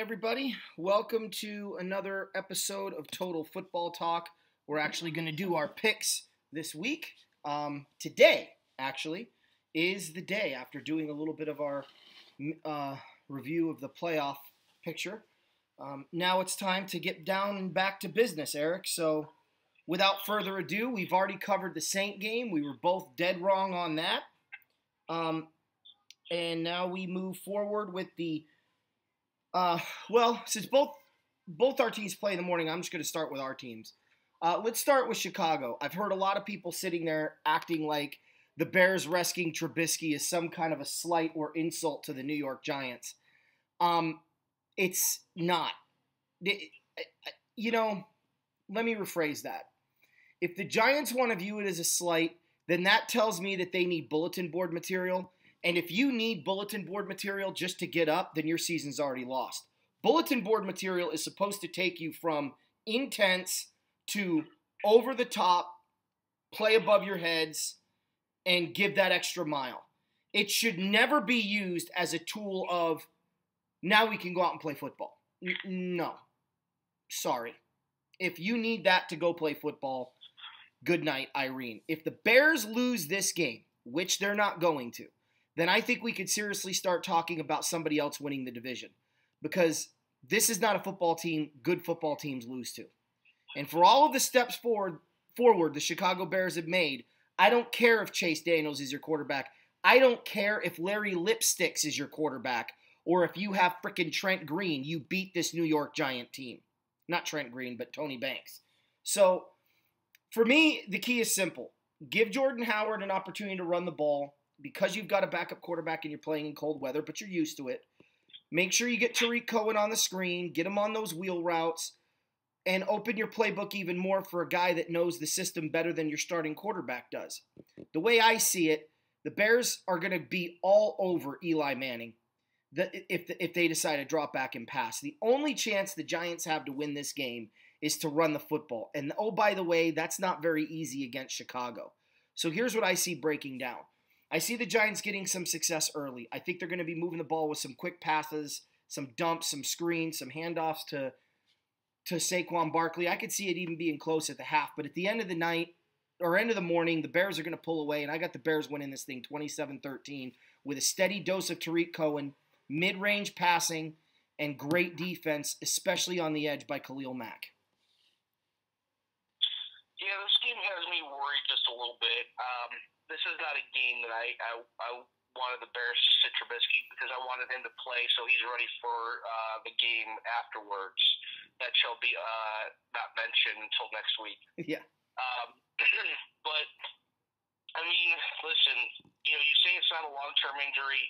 everybody. Welcome to another episode of Total Football Talk. We're actually going to do our picks this week. Today, actually, is the day after doing a little bit of our review of the playoff picture. Now it's time to get down and back to business, Eric. So, without further ado, we've already covered the Saint game. We were both dead wrong on that. And now we move forward with the since both our teams play in the morning, I'm just going to start with our teams. Let's start with Chicago. I've heard a lot of people sitting there acting like the Bears rescuing Trubisky is some kind of a slight or insult to the New York Giants. It's not. Let me rephrase that. If the Giants want to view it as a slight, then that tells me that they need bulletin board material. And if you need bulletin board material just to get up, then your season's already lost. Bulletin board material is supposed to take you from intense to over the top, play above your heads, and give that extra mile. It should never be used as a tool of, now we can go out and play football. No. Sorry. If you need that to go play football, good night, Irene. If the Bears lose this game, which they're not going to, then I think we could seriously start talking about somebody else winning the division. Because this is not a football team good football teams lose to. And for all of the steps forward the Chicago Bears have made, I don't care if Chase Daniels is your quarterback. I don't care if Larry Lipsticks is your quarterback. Or if you have frickin' Trent Green, you beat this New York Giant team. Not Trent Green, but Tony Banks. So, for me, the key is simple. Give Jordan Howard an opportunity to run the ball. Because you've got a backup quarterback and you're playing in cold weather, but you're used to it. Make sure you get Tariq Cohen on the screen, get him on those wheel routes, and open your playbook even more for a guy that knows the system better than your starting quarterback does. The way I see it, the Bears are going to be all over Eli Manning if they decide to drop back and pass. The only chance the Giants have to win this game is to run the football. And oh, by the way, that's not very easy against Chicago. So here's what I see breaking down. I see the Giants getting some success early. I think they're going to be moving the ball with some quick passes, some dumps, some screens, some handoffs to Saquon Barkley. I could see it even being close at the half. But at the end of the night, or end of the morning, the Bears are going to pull away. And I got the Bears winning this thing 27-13 with a steady dose of Tariq Cohen, mid-range passing, and great defense, especially on the edge by Khalil Mack. Yeah, this game has me worried just a little bit. This is not a game that I wanted the Bears to sit Trubisky because I wanted him to play so he's ready for the game afterwards. That shall be not mentioned until next week. Yeah. But, I mean, listen, you say it's not a long-term injury.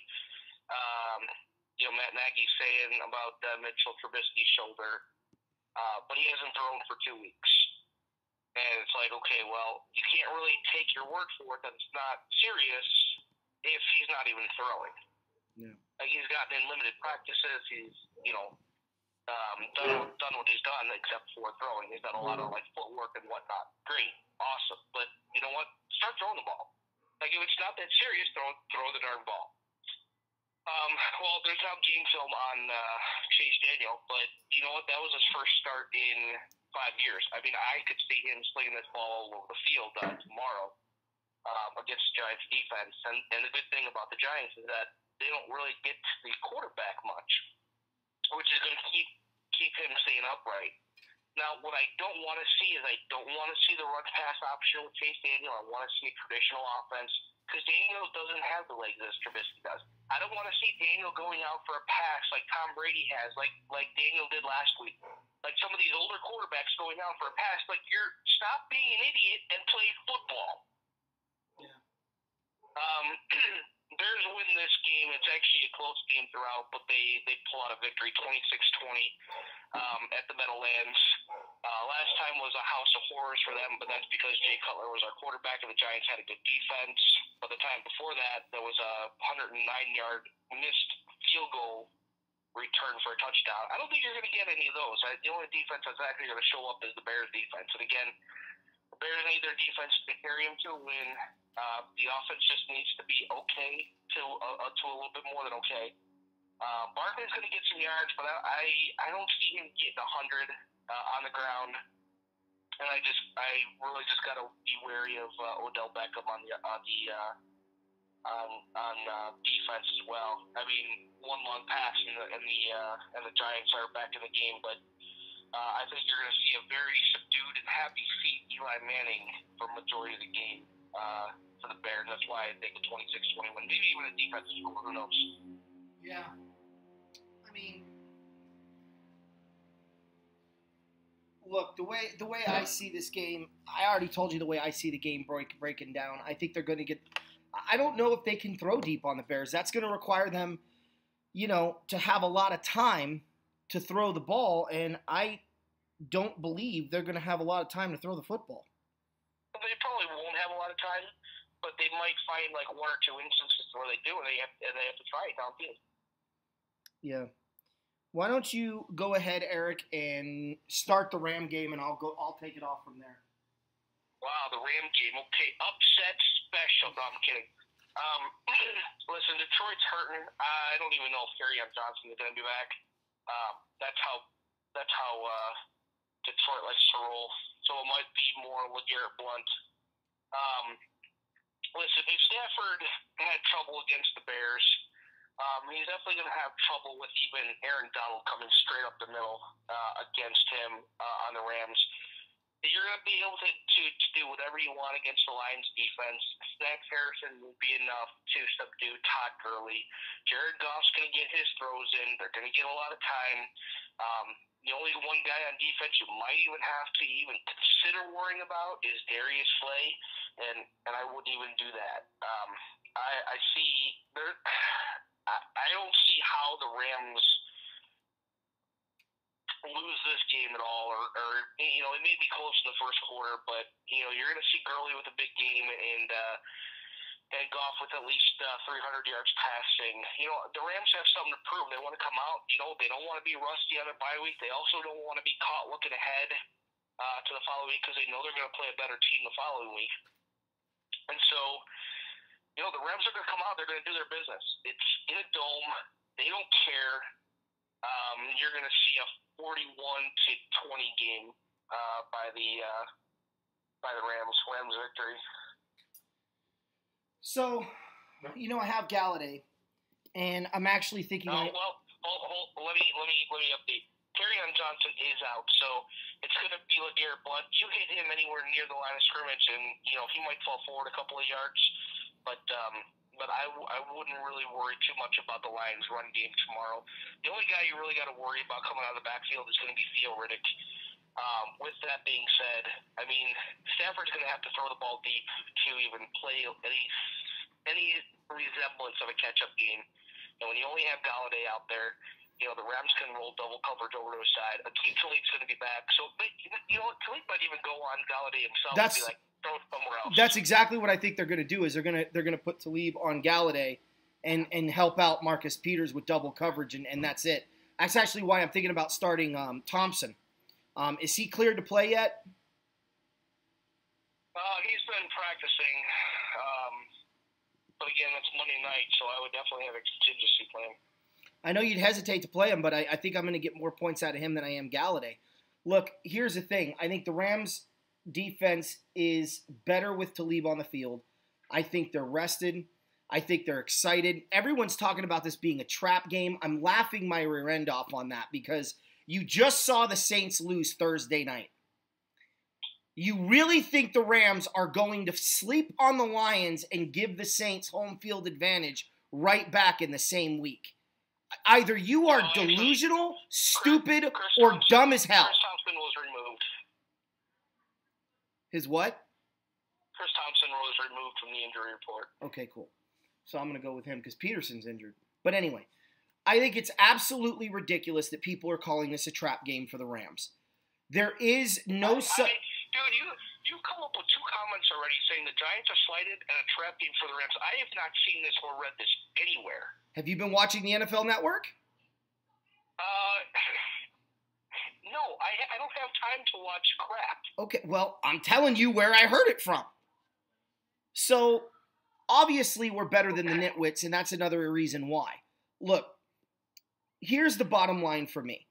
Matt Nagy's saying about Mitchell Trubisky's shoulder, but he hasn't thrown for 2 weeks. And it's like, okay, well, you can't really take your word for it that it's not serious if he's not even throwing. Yeah. Like, he's gotten in limited practices. He's, done what he's done except for throwing. He's done a lot of, footwork and whatnot. Great. Awesome. But you know what? Start throwing the ball. Like, if it's not that serious, throw the darn ball. There's now game film on Chase Daniel, but you know what? That was his first start in 5 years. I mean, I could see him slinging this ball all over the field tomorrow against the Giants defense. And the good thing about the Giants is that they don't really get to the quarterback much, which is going to keep him staying upright. Now, what I don't want to see is I don't want to see the run-pass option with Chase Daniel. I want to see a traditional offense because Daniel doesn't have the legs as Trubisky does. I don't want to see Daniel going out for a pass like Tom Brady has, like Daniel did last week. Like some of these older quarterbacks going out for a pass. Like, stop being an idiot and play football. Yeah. Bears win this game. It's actually a close game throughout, but they pull out a victory, 26-20 at the Meadowlands. Last time was a house of horrors for them, but that's because Jay Cutler was our quarterback and the Giants had a good defense. But the time before that, there was a 109-yard missed field goal return for a touchdown. I don't think you're going to get any of those. The only defense that's actually going to show up is the Bears defense. And again, the Bears need their defense to carry them to a win. The offense just needs to be okay to a little bit more than okay. Barkley's going to get some yards, but I don't see him getting 100 on the ground. And I really just got to be wary of Odell Beckham on defense as well. I mean, one long pass and the Giants are back in the game, but I think you're going to see a very subdued and happy feet Eli Manning for majority of the game for the Bears. That's why I think a 26-21, maybe even a defensive score. Who knows? Yeah, I mean, look, the way I see this game, I already told you the way I see the game breaking down. I think they're going to get. I don't know if they can throw deep on the Bears. That's going to require them, to have a lot of time to throw the ball, and I don't believe they're going to have a lot of time to throw the football. They probably won't have a lot of time, but they might find like one or two instances where they do, and they have to try it downfield. Yeah. Why don't you go ahead, Eric, and start the Ram game, and I'll take it off from there. Wow, the Ram game. Okay, upset special. No, I'm kidding. Listen, Detroit's hurting. I don't even know if Kerryon Johnson is going to be back. That's how Detroit likes to roll. So it might be more LeGarrette Blount. Listen, if Stafford had trouble against the Bears, he's definitely going to have trouble with even Aaron Donald coming straight up the middle against him on the Rams. You're going to be able to do whatever you want against the Lions defense. Snacks Harrison will be enough to subdue Todd Gurley. Jared Goff's going to get his throws in. They're going to get a lot of time. The only one guy on defense you might even have to even consider worrying about is Darius Slay, and I wouldn't even do that. I see there. I don't see how the Rams lose this game at all, or it may be close in the first quarter, but you're going to see Gurley with a big game and Goff with at least 300 yards passing. The Rams have something to prove. They want to come out. They don't want to be rusty on their bye week. They also don't want to be caught looking ahead to the following week because they know they're going to play a better team the following week. And so, the Rams are going to come out. They're going to do their business. It's in a dome. They don't care. You're going to see a 41-20 game by the Rams. Rams victory. So, I have Galladay, and I'm actually thinking. Let me update. Kerryon Johnson is out, so it's going to be LeGarrette Blount. You hit him anywhere near the line of scrimmage, and he might fall forward a couple of yards, but I wouldn't really worry too much about the Lions' run game tomorrow. The only guy you really got to worry about coming out of the backfield is going to be Theo Riddick. With that being said, I mean, Stafford's going to have to throw the ball deep to even play any resemblance of a catch-up game. And when you only have Galladay out there, the Rams can roll double coverage over to his side. Akeem Talib's going to be back. So, Talib might even go on Galladay himself and be like, throw it somewhere else. That's exactly what I think they're going to do is they're going to put Talib on Galladay and help out Marcus Peters with double coverage, and that's it. That's actually why I'm thinking about starting Thompson. Is he cleared to play yet? He's been practicing, but again, it's Monday night, so I would definitely have a contingency plan. I know you'd hesitate to play him, but I think I'm going to get more points out of him than I am Galladay. Look, here's the thing. I think the Rams' defense is better with Talib on the field. I think they're rested. I think they're excited. Everyone's talking about this being a trap game. I'm laughing my rear end off on that because you just saw the Saints lose Thursday night. You really think the Rams are going to sleep on the Lions and give the Saints home field advantage right back in the same week? Either you are delusional, stupid, or dumb as hell. Chris Thompson was removed. His what? Chris Thompson was removed from the injury report. Okay, cool. So I'm going to go with him because Peterson's injured. But anyway, I think it's absolutely ridiculous that people are calling this a trap game for the Rams. There is no... Dude, you've come up with two comments already saying the Giants are slighted and a trap game for the Rams. I have not seen this or read this anywhere. Have you been watching the NFL Network? No, I don't have time to watch crap. Okay, well, I'm telling you where I heard it from. So, obviously, we're better than the nitwits, and that's another reason why. Look, here's the bottom line for me.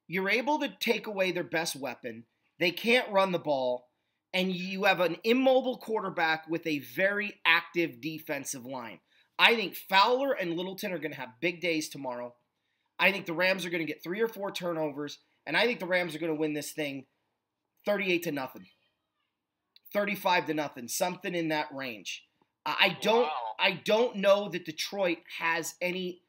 You're able to take away their best weapon. They can't run the ball. And you have an immobile quarterback with a very active defensive line. I think Fowler and Littleton are going to have big days tomorrow. I think the Rams are going to get 3 or 4 turnovers. And I think the Rams are going to win this thing 38-0. 35-0. Something in that range. I don't know that Detroit has any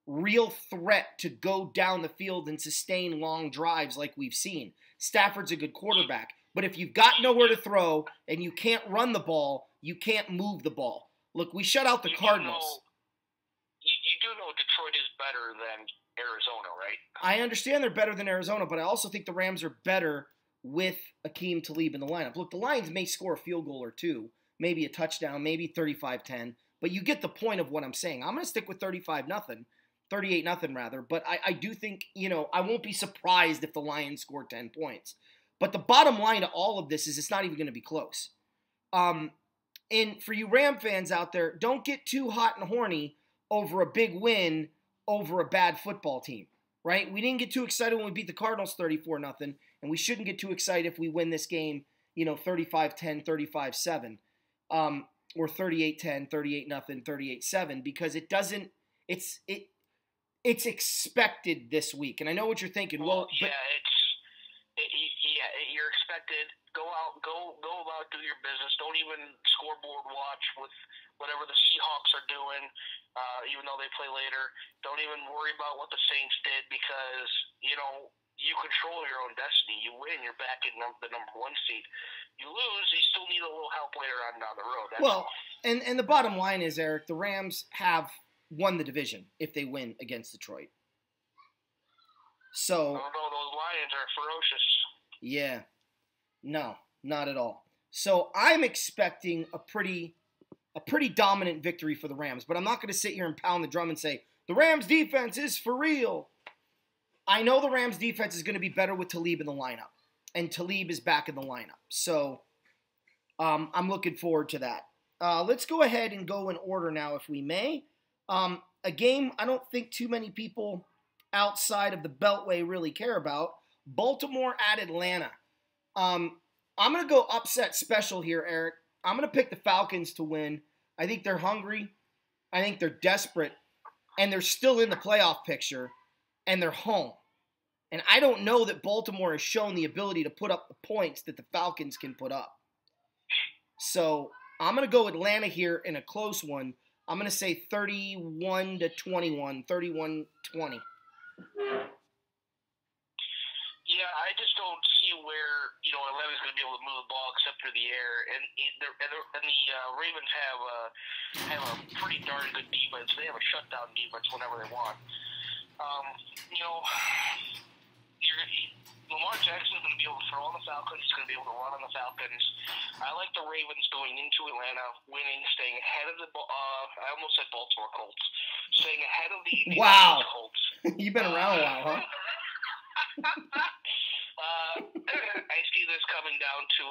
real threat to go down the field and sustain long drives like we've seen. Stafford's a good quarterback, but if you've got nowhere to throw and you can't run the ball, you can't move the ball. Look, we shut out the Cardinals. You do know Detroit is better than Arizona, right? I understand they're better than Arizona, but I also think the Rams are better with Akeem Talib in the lineup. Look, the Lions may score a field goal or two, maybe a touchdown, maybe 35-10, but you get the point of what I'm saying. I'm going to stick with 35-0. 38-0 rather, but I do think, I won't be surprised if the Lions score 10 points. But the bottom line to all of this is it's not even going to be close. And for you Ram fans out there, don't get too hot and horny over a big win over a bad football team, right? We didn't get too excited when we beat the Cardinals 34-0, and we shouldn't get too excited if we win this game, 35-10, 35-7, or 38-10, 38-0, 38-7, because it's expected this week, and I know what you're thinking. Well, you're expected. Go about, do your business. Don't even scoreboard watch with whatever the Seahawks are doing, even though they play later. Don't even worry about what the Saints did because you control your own destiny. You win, you're back in the number 1 seed. You lose, you still need a little help later on down the road. And the bottom line is, Eric, the Rams have won the division if they win against Detroit. So, those Lions are ferocious. Yeah. No, not at all. So I'm expecting a pretty dominant victory for the Rams, but I'm not going to sit here and pound the drum and say, the Rams defense is for real. I know the Rams defense is going to be better with Talib in the lineup, and Talib is back in the lineup. So I'm looking forward to that. Let's go ahead and go in order now, if we may. A game I don't think too many people outside of the Beltway really care about. Baltimore at Atlanta. I'm going to go upset special here, Eric. I'm going to pick the Falcons to win. I think they're hungry. I think they're desperate. And they're still in the playoff picture. And they're home. And I don't know that Baltimore has shown the ability to put up the points that the Falcons can put up. So I'm going to go Atlanta here in a close one. I'm going to say 31-21, 31-20. Yeah, I just don't see where Atlanta's going to be able to move the ball except through the air, and the Ravens have a pretty darn good defense. They have a shutdown defense whenever they want. Lamar Jackson is going to be able to throw on the Falcons. He's going to be able to run on the Falcons. I like the Ravens going into Atlanta, winning, staying ahead of the. I almost said Baltimore Colts, staying ahead of the Indianapolis Colts. You've been around a while, huh? I see this coming down to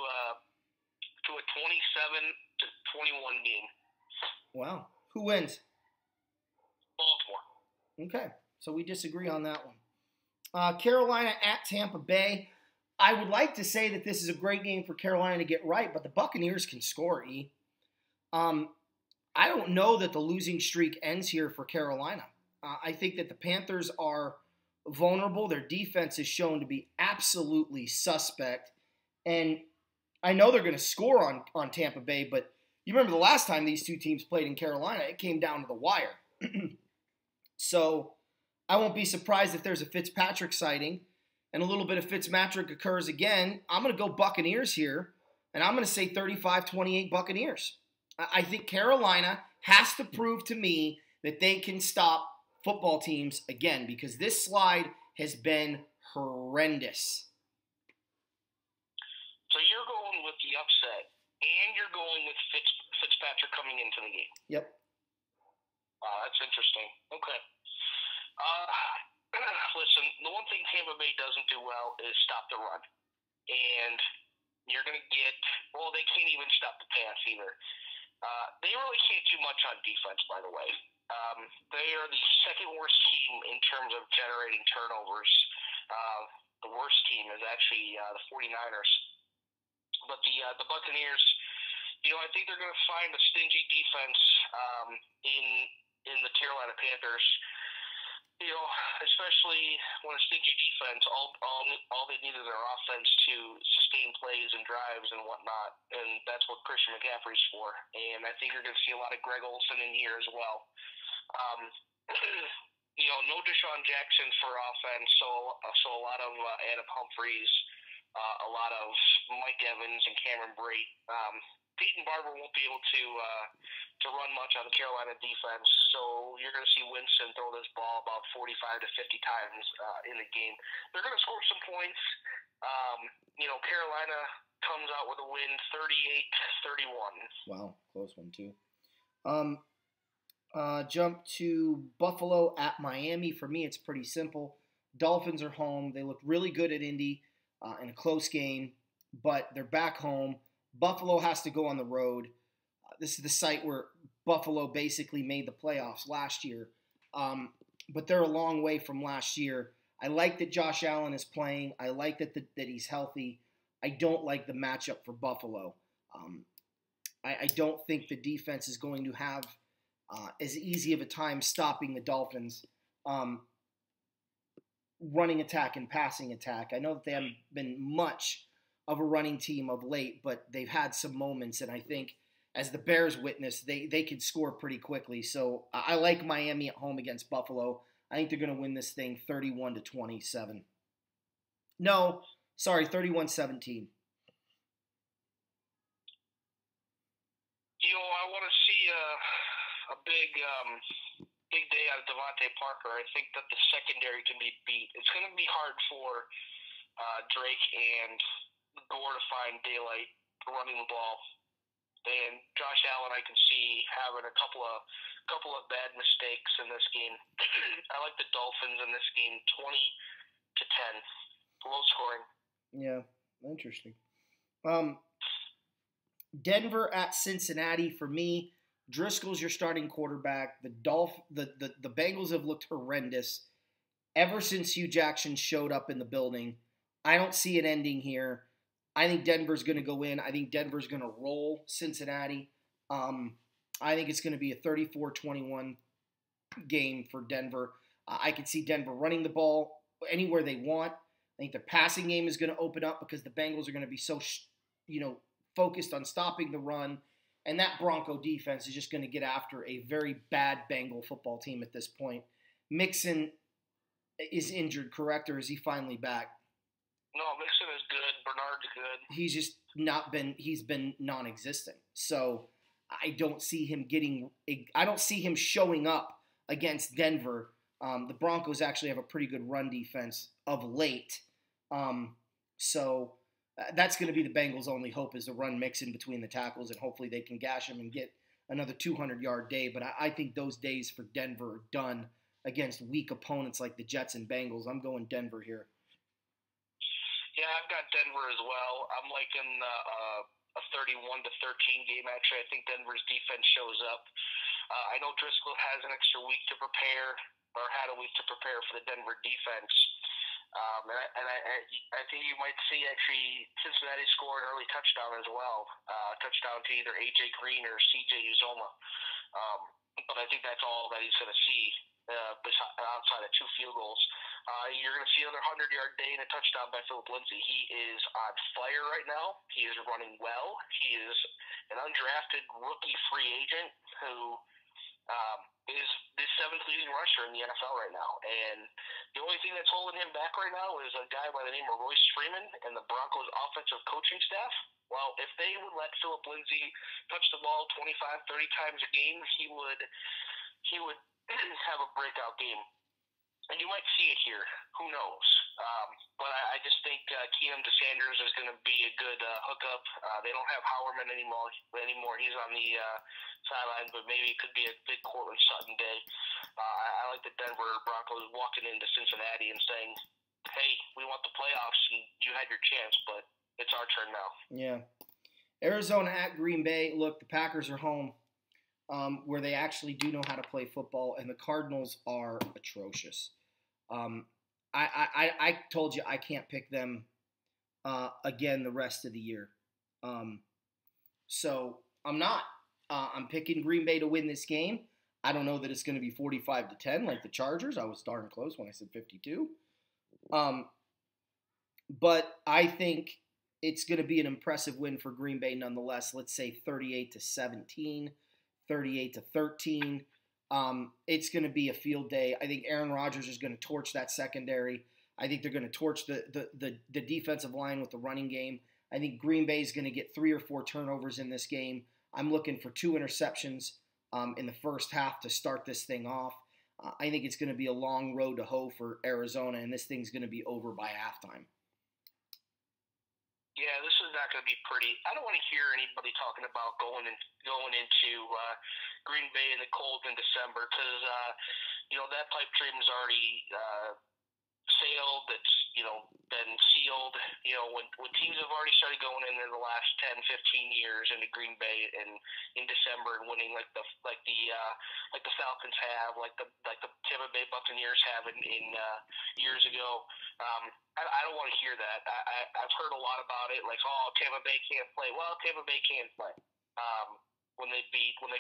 a 27-21 game. Wow. Who wins? Baltimore. Okay, so we disagree on that one. Carolina at Tampa Bay. I would like to say that this is a great game for Carolina to get right, but the Buccaneers can score, E. I don't know that the losing streak ends here for Carolina. I think that the Panthers are vulnerable. Their defense is shown to be absolutely suspect. And I know they're going to score on Tampa Bay, but you remember the last time these two teams played in Carolina, it came down to the wire. So I won't be surprised if there's a Fitzpatrick sighting and a little bit of Fitzmagic occurs again. I'm going to go Buccaneers here, and I'm going to say 35-28 Buccaneers. I think Carolina has to prove to me that they can stop football teams again because this slide has been horrendous. So you're going with the upset, and you're going with Fitzpatrick coming into the game. Yep. That's interesting. Okay. Listen, the one thing Tampa Bay doesn't do well is stop the run. And you're going to get – well, they can't even stop the pass either. They really can't do much on defense, by the way. They are the second worst team in terms of generating turnovers. The worst team is actually the 49ers. But the Buccaneers, I think they're going to find a stingy defense in the Carolina Panthers. Especially when a stingy defense, all they need is their offense to sustain plays and drives and whatnot, and that's what Christian McCaffrey's for. And I think you're going to see a lot of Greg Olsen in here as well. No Deshaun Jackson for offense, so a lot of Adam Humphries, a lot of Mike Evans and Cameron Brate. Peyton Barber won't be able to run much on the Carolina defense, so you're going to see Winston throw this ball about 45 to 50 times in the game. They're going to score some points. Carolina comes out with a win, 38-31. Wow, close one too. Jump to Buffalo at Miami. For me, it's pretty simple. Dolphins are home. They looked really good at Indy in a close game, but they're back home. Buffalo has to go on the road. This is the site where Buffalo basically made the playoffs last year, but they're a long way from last year. I like that Josh Allen is playing. I like that he's healthy. I don't like the matchup for Buffalo. I don't think the defense is going to have as easy of a time stopping the Dolphins' running attack and passing attack. I know that they haven't been much of a running team of late, but they've had some moments, and I think as the Bears witnessed, they can score pretty quickly. So I like Miami at home against Buffalo. I think they're going to win this thing 31-27. No, sorry, 31-17. I want to see a big day out of Devontae Parker. I think that the secondary can be beat. It's going to be hard for Drake and Gore to find daylight running the ball, and Josh Allen I can see having a couple of bad mistakes in this game. I like the Dolphins in this game 20-10, low scoring. Yeah, interesting. Denver at Cincinnati. For me, Driscoll's your starting quarterback. The Bengals have looked horrendous ever since Hugh Jackson showed up in the building. I don't see it ending here. I think Denver's going to go in. I think Denver's going to roll Cincinnati. I think it's going to be a 34-21 game for Denver. I can see Denver running the ball anywhere they want. I think the passing game is going to open up because the Bengals are going to be so, focused on stopping the run. And that Bronco defense is just going to get after a very bad Bengal football team at this point. Mixon is injured, correct? Or is he finally back? No, Mixon is good. Bernard's good. He's just he's been non-existent. So I don't see him showing up against Denver. The Broncos actually have a pretty good run defense of late. So that's going to be the Bengals' only hope is to run Mixon between the tackles, and hopefully they can gash him and get another 200-yard day. But I think those days for Denver are done against weak opponents like the Jets and Bengals. I'm going Denver here. Yeah, I've got Denver as well. I'm liking a 31-13 game, actually. I think Denver's defense shows up. I know Driscoll has an extra week to prepare, or had a week to prepare for the Denver defense. I think you might see actually Cincinnati score an early touchdown as well. Touchdown to either A.J. Green or C.J. Uzomah. But I think that's all that he's going to see outside of 2 field goals. You're going to see another 100-yard day and a touchdown by Philip Lindsay. He is on fire right now. He is running well. He is an undrafted rookie free agent who is the 7th leading rusher in the NFL right now. And the only thing that's holding him back right now is a guy by the name of Royce Freeman and the Broncos offensive coaching staff. Well, if they would let Philip Lindsay touch the ball 25, 30 times a game, he would have a breakout game. And you might see it here. Who knows? But I just think Keenum to Sanders is going to be a good hookup. They don't have Howerman anymore. He's on the sideline, but maybe it could be a big Cortland Sutton day. I like the Denver Broncos walking into Cincinnati and saying, hey, we want the playoffs, and you had your chance, but it's our turn now. Yeah. Arizona at Green Bay. Look, the Packers are home, where they actually do know how to play football, and the Cardinals are atrocious. Um, I told you I can't pick them again the rest of the year. Um, so I'm not. I'm picking Green Bay to win this game. I don't know that it's going to be 45-10 like the Chargers. I was darn close when I said 52. But I think it's going to be an impressive win for Green Bay nonetheless. Let's say 38-17, 38-13. It's going to be a field day. I think Aaron Rodgers is going to torch that secondary. I think they're going to torch the defensive line with the running game. I think Green Bay is going to get 3 or 4 turnovers in this game. I'm looking for 2 interceptions in the first half to start this thing off. I think it's going to be a long road to hoe for Arizona, and this thing's going to be over by halftime. Yeah, this is not going to be pretty. I don't want to hear anybody talking about going into Green Bay in the cold in December because that pipe dream is already sailed. It's been sealed. When teams have already started going in the last 10, 15 years into Green Bay in December and winning like the Falcons have, like the Tampa Bay Buccaneers have in years ago. I don't want to hear that. I've heard a lot about it, like, oh, Tampa Bay can't play. Well, Tampa Bay can play. When they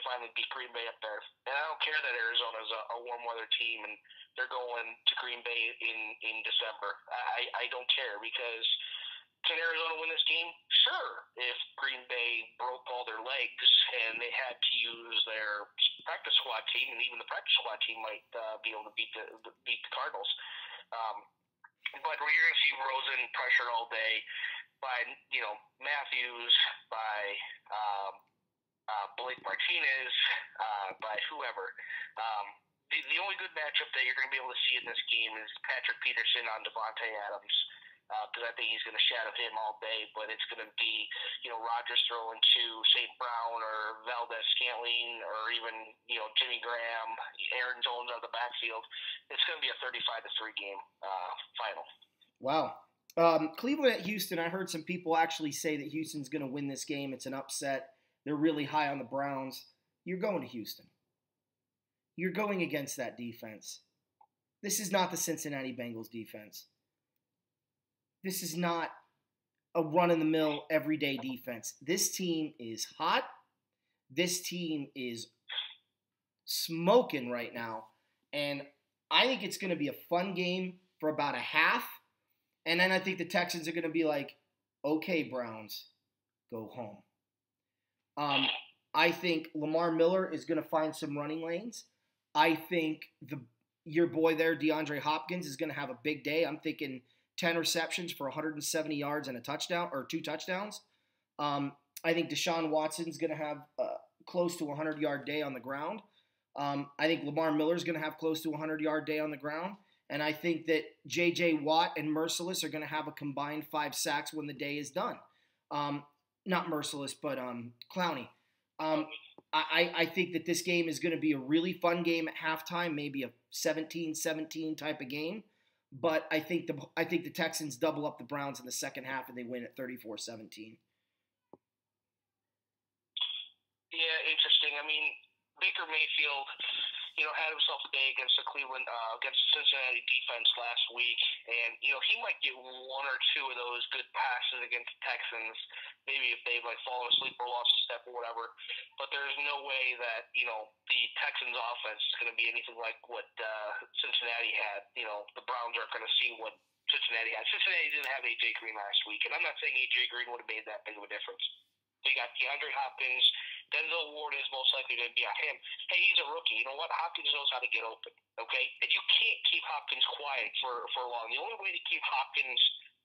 finally beat Green Bay up there. And I don't care that Arizona is a warm weather team and they're going to Green Bay in December. I don't care because can Arizona win this game? Sure. If Green Bay broke all their legs and they had to use their practice squad team, and even the practice squad team might be able to beat the Cardinals. But you're going to see Rosen pressured all day by Matthews, by Blake Martinez, by whoever. The only good matchup that you're going to be able to see in this game is Patrick Peterson on Devontae Adams, because I think he's going to shadow him all day. But it's going to be Rodgers throwing to St. Brown or Valdez-Scantling or even Jimmy Graham, Aaron Jones out of the backfield. It's going to be a 35-3 game final. Wow. Cleveland at Houston. I heard some people actually say that Houston's going to win this game. It's an upset. They're really high on the Browns. You're going to Houston. You're going against that defense. This is not the Cincinnati Bengals defense. This is not a run-in-the-mill, everyday defense. This team is hot. This team is smoking right now. And I think it's going to be a fun game for about a half. And then I think the Texans are going to be like, okay, Browns, go home. I think Lamar Miller is going to find some running lanes. I think your boy there, DeAndre Hopkins, is going to have a big day. I'm thinking 10 receptions for 170 yards and a touchdown or 2 touchdowns. I think Deshaun Watson's going to have close to a 100-yard day on the ground. I think Lamar Miller's going to have close to a 100-yard day on the ground. And I think that J.J. Watt and Merciless are going to have a combined 5 sacks when the day is done. Not Merciless, but Clowney. I think that this game is going to be a really fun game at halftime, maybe a 17-17 type of game. But I think the Texans double up the Browns in the second half and they win at 34-17. Yeah, interesting. I mean, Baker Mayfield, had himself a day against the Cincinnati defense last week, and he might get 1 or 2 of those good passes against the Texans, maybe if they've fallen asleep or lost a step or whatever. But there's no way that the Texans offense is going to be anything like what Cincinnati had. The Browns aren't going to see what Cincinnati had. Cincinnati didn't have AJ Green last week, and I'm not saying AJ Green would have made that big of a difference. They got DeAndre Hopkins. Denzel Ward is most likely going to be on him. Hey, he's a rookie. You know what? Hopkins knows how to get open, okay? And you can't keep Hopkins quiet for long. The only way to keep Hopkins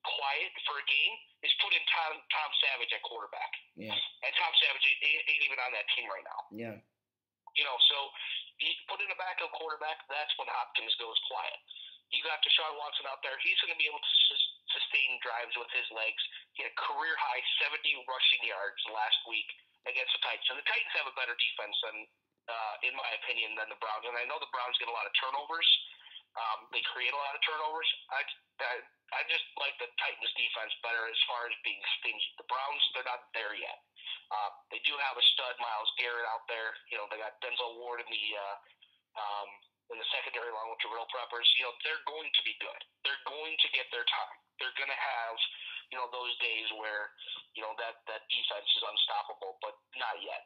quiet for a game is put in Tom Savage at quarterback. Yeah. And Tom Savage ain't even on that team right now. Yeah. So you put in a backup quarterback, that's when Hopkins goes quiet. You got Deshaun Watson out there. He's going to be able to sustain drives with his legs. He had a career-high 70 rushing yards last week against the Titans. And the Titans have a better defense than, in my opinion, than the Browns. And I know the Browns get a lot of turnovers. They create a lot of turnovers. I just like the Titans' defense better as far as being stingy. The Browns, they're not there yet. They do have a stud, Myles Garrett, out there. They got Denzel Ward in the secondary along with Jabril Peppers. They're going to be good. They're going to get their time. They're going to have, those days where, that defense is unstoppable, but not yet.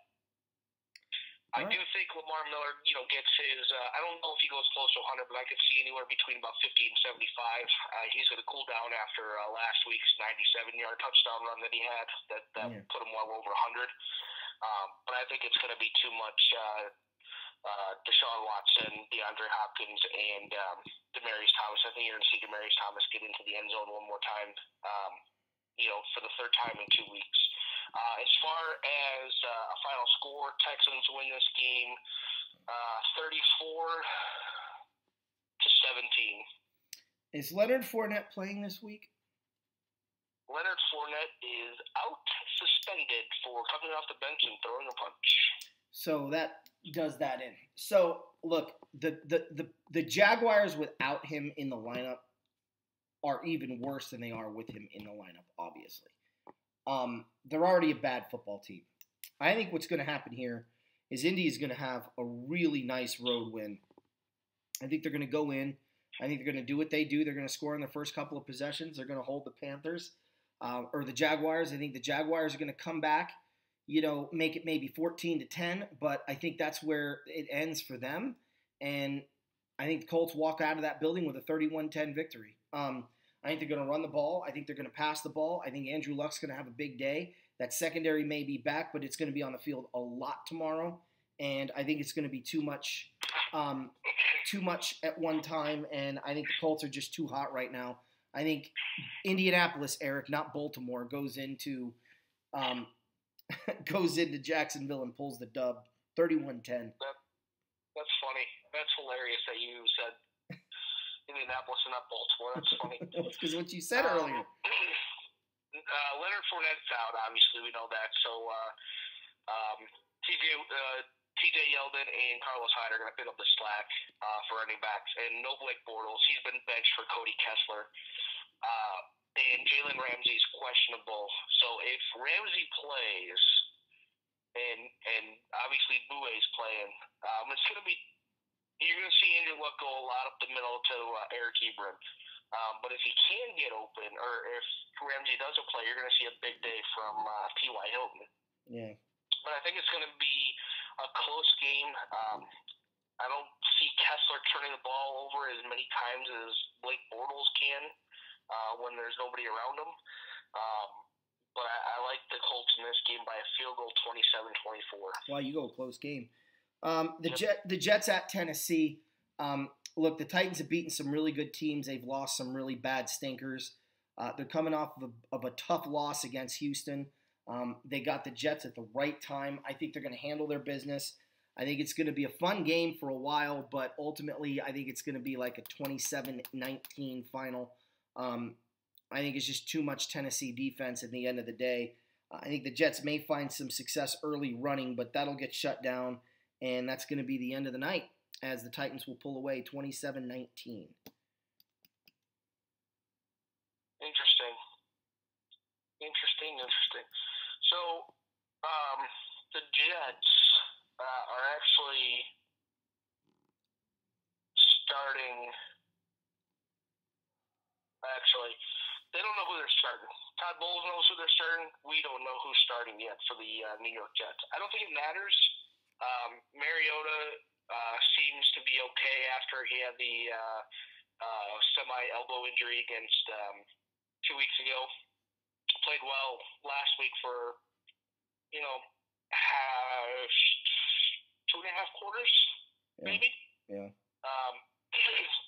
I do think Lamar Miller, gets his. I don't know if he goes close to 100, but I could see anywhere between about 50 and 75. He's going to cool down after last week's 97-yard touchdown run that he had. That put him well over 100. But I think it's going to be too much. Deshaun Watson, DeAndre Hopkins, and Demaryius Thomas. I think you're going to see Demaryius Thomas get into the end zone one more time. For the third time in 2 weeks. As far as a final score, Texans win this game 34-17. Is Leonard Fournette playing this week? Leonard Fournette is out, suspended for coming off the bench and throwing a punch. So that does that in. So look, the Jaguars without him in the lineup are even worse than they are with him in the lineup, obviously. They're already a bad football team. I think what's going to happen here is Indy is going to have a really nice road win. I think they're going to go in. I think they're going to do what they do. They're going to score in the first couple of possessions. They're going to hold the Panthers or the Jaguars. I think the Jaguars are going to come back, make it maybe 14-10, but I think that's where it ends for them. And I think the Colts walk out of that building with a 31-10 victory. I think they're going to run the ball. I think they're going to pass the ball. I think Andrew Luck's going to have a big day. That secondary may be back, but it's going to be on the field a lot tomorrow. And I think it's going to be too much at one time. And I think the Colts are just too hot right now. I think Indianapolis, Eric, not Baltimore, goes into Jacksonville and pulls the dub, 31-10. That's funny. That's hilarious that you said Indianapolis and not Baltimore. That's funny. That's because what you said earlier. Leonard Fournette's out, obviously. We know that. So TJ Yeldon and Carlos Hyde are going to pick up the slack for running backs. And no Blake Bortles. He's been benched for Cody Kessler. And Jalen Ramsey's questionable. So if Ramsey plays and obviously Bouye's playing, it's going to be – you're going to see Andrew Luck go a lot up the middle to Eric Ebron. But if he can get open, or if Ramsey doesn't play, you're going to see a big day from T.Y. Hilton. Yeah. But I think it's going to be a close game. I don't see Kessler turning the ball over as many times as Blake Bortles can when there's nobody around him. But I like the Colts in this game by a field goal, 27-24. Wow, you go a close game. The Jets at Tennessee. Look, the Titans have beaten some really good teams. They've lost some really bad stinkers. They're coming off of a tough loss against Houston. They got the Jets at the right time. I think they're going to handle their business. I think it's going to be a fun game for a while, but ultimately I think it's going to be like a 27-19 final. I think it's just too much Tennessee defense at the end of the day. I think the Jets may find some success early running, but that'll get shut down. And that's going to be the end of the night as the Titans will pull away 27-19. Interesting. So, the Jets are actually starting. Actually, they don't know who they're starting. Todd Bowles knows who they're starting. We don't know who's starting yet for the New York Jets. I don't think it matters. Mariota seems to be okay after he had the semi-elbow injury against 2 weeks ago. Played well last week for, 2.5 quarters, maybe. Yeah.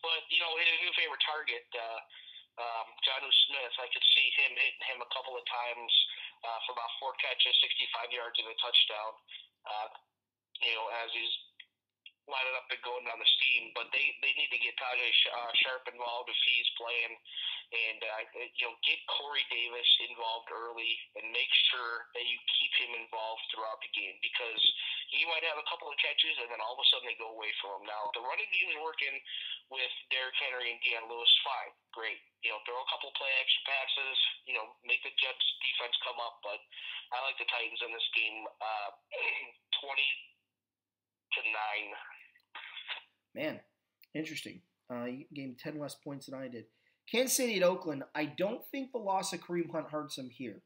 But, his new favorite target, Jonnu Smith, I could see him hitting him a couple of times for about 4 catches, 65 yards and a touchdown. As he's lining up and going down the steam. But they need to get Tajae Sharpe involved if he's playing, and get Corey Davis involved early and make sure that you keep him involved throughout the game, because he might have a couple of catches, and then all of a sudden they go away from him. Now, the running game is working with Derrick Henry and Deion Lewis, fine, great. Throw a couple play action passes, make the Jets defense come up, but I like the Titans in this game 20-9. Man, interesting. You gave 10 less points than I did. Kansas City at Oakland, I don't think the loss of Kareem Hunt hurts him here.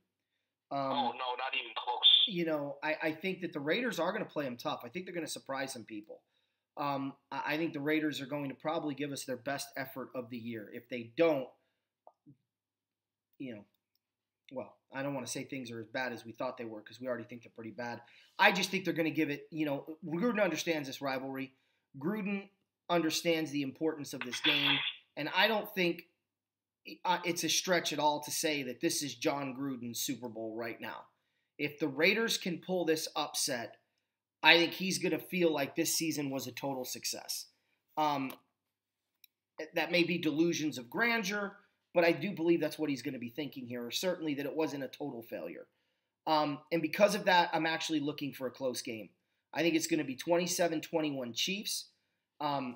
Oh, no, not even close. I think that the Raiders are going to play them tough. I think they're going to surprise some people. I think the Raiders are going to probably give us their best effort of the year. If they don't, well, I don't want to say things are as bad as we thought they were because we already think they're pretty bad. I just think they're going to give it, Gruden understands this rivalry. Gruden understands the importance of this game. And I don't think it's a stretch at all to say that this is John Gruden's Super Bowl right now. If the Raiders can pull this upset, I think he's going to feel like this season was a total success. That may be delusions of grandeur, but I do believe that's what he's going to be thinking here, or certainly that it wasn't a total failure. And because of that, I'm actually looking for a close game. I think it's going to be 27-21 Chiefs. I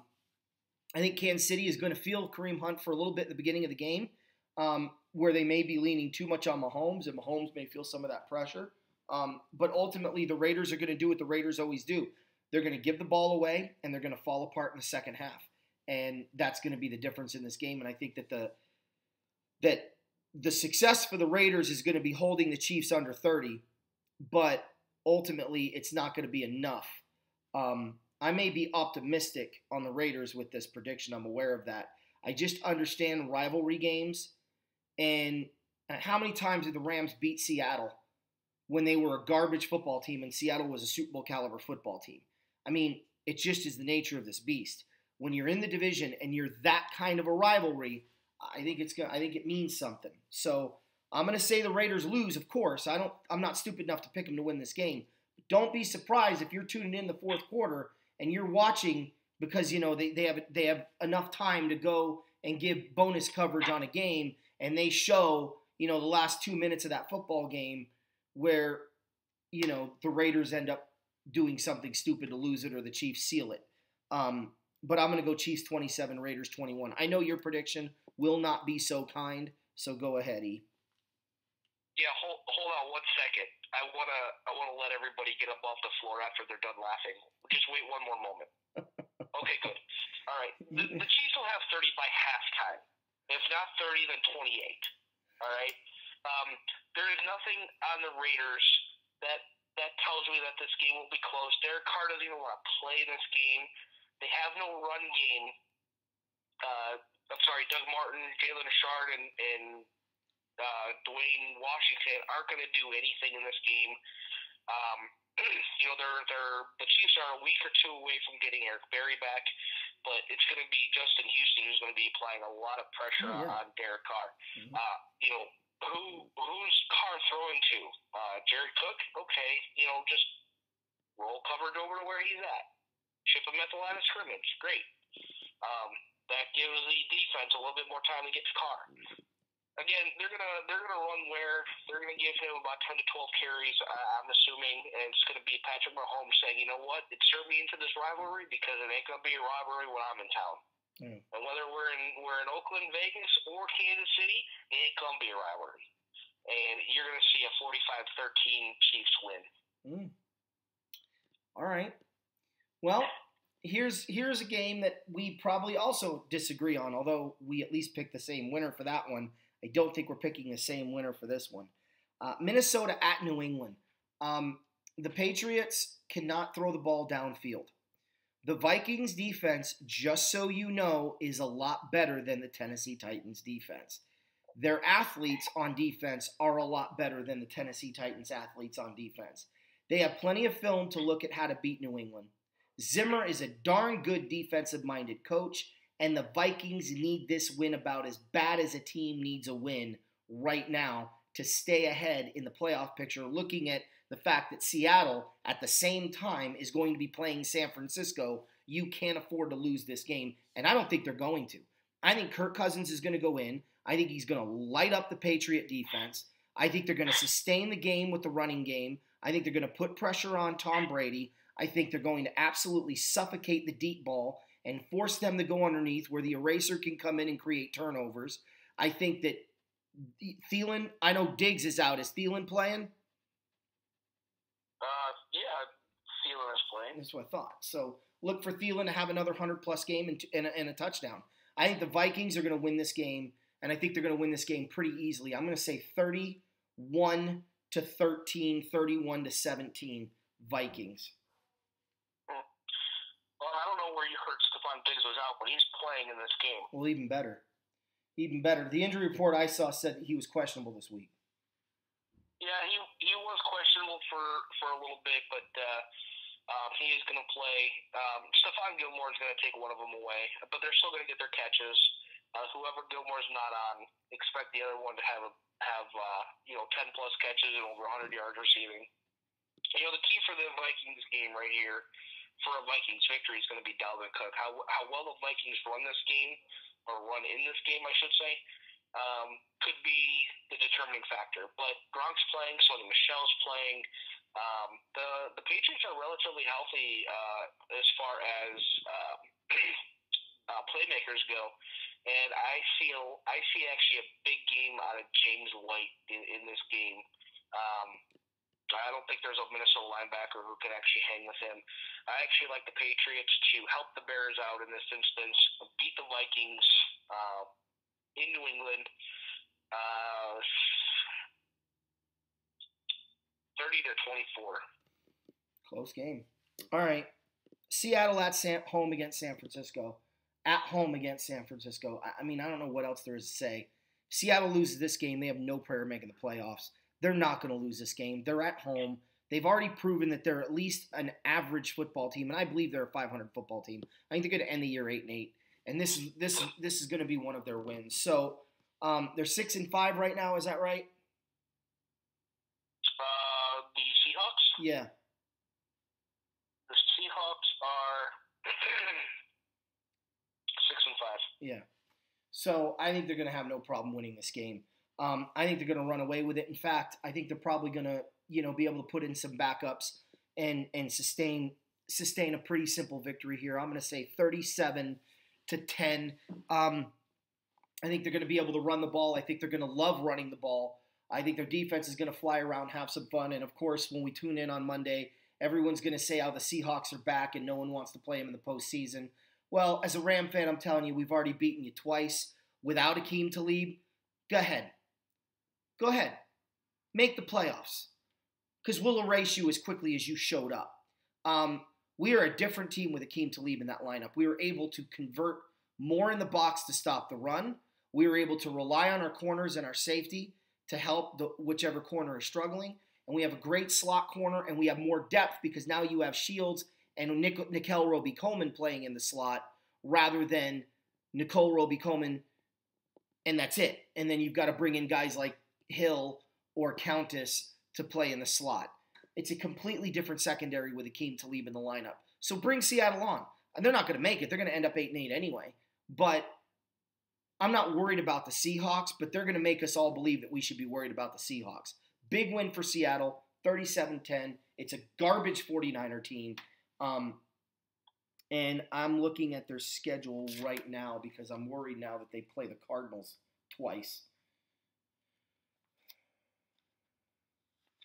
think Kansas City is going to feel Kareem Hunt for a little bit at the beginning of the game, where they may be leaning too much on Mahomes, and Mahomes may feel some of that pressure. But ultimately, the Raiders are going to do what the Raiders always do. They're going to give the ball away, and they're going to fall apart in the second half. And that's going to be the difference in this game. And I think that the success for the Raiders is going to be holding the Chiefs under 30, but ultimately it's not going to be enough. I may be optimistic on the Raiders with this prediction. I'm aware of that. I just understand rivalry games, and how many times did the Rams beat Seattle when they were a garbage football team and Seattle was a Super Bowl caliber football team? I mean, it just is the nature of this beast. When you're in the division and you're that kind of a rivalry, I think it means something. So I'm going to say the Raiders lose, of course. I'm not stupid enough to pick them to win this game. But don't be surprised if you're tuning in the fourth quarter and you're watching because they have enough time to go and give bonus coverage on a game, and they show the last 2 minutes of that football game where the Raiders end up doing something stupid to lose it, or the Chiefs seal it. But I'm going to go Chiefs 27, Raiders 21. I know your prediction will not be so kind, so go ahead, E. Yeah, hold on 1 second. I wanna let everybody get up off the floor after they're done laughing. Just wait one more moment. Okay, good. All right. The Chiefs will have 30 by halftime. If not 30, then 28. All right. There is nothing on the Raiders that tells me that this game will be close. Derek Carr doesn't even want to play this game. They have no run game. Doug Martin, Jalen Richard, and Dwayne Washington aren't going to do anything in this game. The Chiefs are a week or two away from getting Eric Berry back, but it's going to be Justin Houston who's going to be applying a lot of pressure on Derek Carr. Mm-hmm. Who's Carr throwing to? Jared Cook? Okay, just roll coverage over to where he's at. Ship him at the line of scrimmage. Great. That gives the defense a little bit more time to get to Carr. Again, they're gonna run where they're gonna give him about 10 to 12 carries. I'm assuming, and it's gonna be Patrick Mahomes saying, "You know what? Insert me into this rivalry because it ain't gonna be a rivalry when I'm in town." Mm. And whether we're in Oakland, Vegas, or Kansas City, it ain't gonna be a rivalry. And you're gonna see a 45-13 Chiefs win. Mm. All right. Well, here's a game that we probably also disagree on, although we at least picked the same winner for that one. I don't think we're picking the same winner for this one. Minnesota at New England. The Patriots cannot throw the ball downfield. The Vikings defense, just so you know, is a lot better than the Tennessee Titans defense. Their athletes on defense are a lot better than the Tennessee Titans athletes on defense. They have plenty of film to look at how to beat New England. Zimmer is a darn good defensive-minded coach, and the Vikings need this win about as bad as a team needs a win right now to stay ahead in the playoff picture, looking at the fact that Seattle, at the same time, is going to be playing San Francisco. You can't afford to lose this game, and I don't think they're going to. I think Kirk Cousins is going to go in. I think he's going to light up the Patriot defense. I think they're going to sustain the game with the running game. I think they're going to put pressure on Tom Brady. I think they're going to absolutely suffocate the deep ball and force them to go underneath where the eraser can come in and create turnovers. I think that Thielen, I know Diggs is out. Is Thielen playing? Yeah, Thielen is playing. That's what I thought. So look for Thielen to have another 100-plus game and a touchdown. I think the Vikings are going to win this game, and I think they're going to win this game pretty easily. I'm going to say 31-13, 31-17 Vikings. Well, I don't know where you heard Stephon Diggs was out, but he's playing in this game. Well, even better. Even better. The injury report I saw said that he was questionable this week. Yeah, he was questionable for a little bit, but he is going to play. Stephon Gilmore is going to take one of them away, but they're still going to get their catches. Whoever Gilmore's not on, expect the other one to have 10-plus catches and over 100 yards receiving. The key for the Vikings game right here, for a Vikings victory, is going to be Dalvin Cook. How well the Vikings run this game, or run in this game, I should say, could be the determining factor. But Gronk's playing, Sonny Michel's playing. The Patriots are relatively healthy as far as playmakers go, and I see actually a big game out of James White in this game. I don't think there's a Minnesota linebacker who can actually hang with him. I actually like the Patriots to help the Bears out in this instance, beat the Vikings in New England 30-24. Close game. All right. Seattle at home against San Francisco. At home against San Francisco. I mean, I don't know what else there is to say. Seattle loses this game. They have no prayer making the playoffs. They're not going to lose this game. They're at home. They've already proven that they're at least an average football team, and I believe they're a 500 football team. I think they're going to end the year 8-8, and this is going to be one of their wins. So they're 6-5 right now. Is that right? The Seahawks. Yeah. The Seahawks are 6-5. Yeah. So I think they're going to have no problem winning this game. I think they're going to run away with it. In fact, I think they're probably going to, be able to put in some backups and sustain a pretty simple victory here. I'm going to say 37-10. I think they're going to be able to run the ball. I think they're going to love running the ball. I think their defense is going to fly around, have some fun, and of course, when we tune in on Monday, everyone's going to say how the Seahawks are back and no one wants to play them in the postseason. Well, as a Ram fan, I'm telling you, we've already beaten you twice without Akeem Talib. Go ahead. Make the playoffs. Because we'll erase you as quickly as you showed up. We are a different team with Akeem Talib in that lineup. We were able to convert more in the box to stop the run. We were able to rely on our corners and our safety to help whichever corner is struggling. And we have a great slot corner, and we have more depth because now you have Shields and Nicole Roby-Coleman playing in the slot rather than Nicole Roby-Coleman, and that's it. And then you've got to bring in guys like Hill or Countess to play in the slot. It's a completely different secondary with Akeem Talib in the lineup. So bring Seattle on. And they're not going to make it. They're going to end up 8-8 anyway. But I'm not worried about the Seahawks, but they're going to make us all believe that we should be worried about the Seahawks. Big win for Seattle, 37-10. It's a garbage 49er team. And I'm looking at their schedule right now because I'm worried now that they play the Cardinals twice.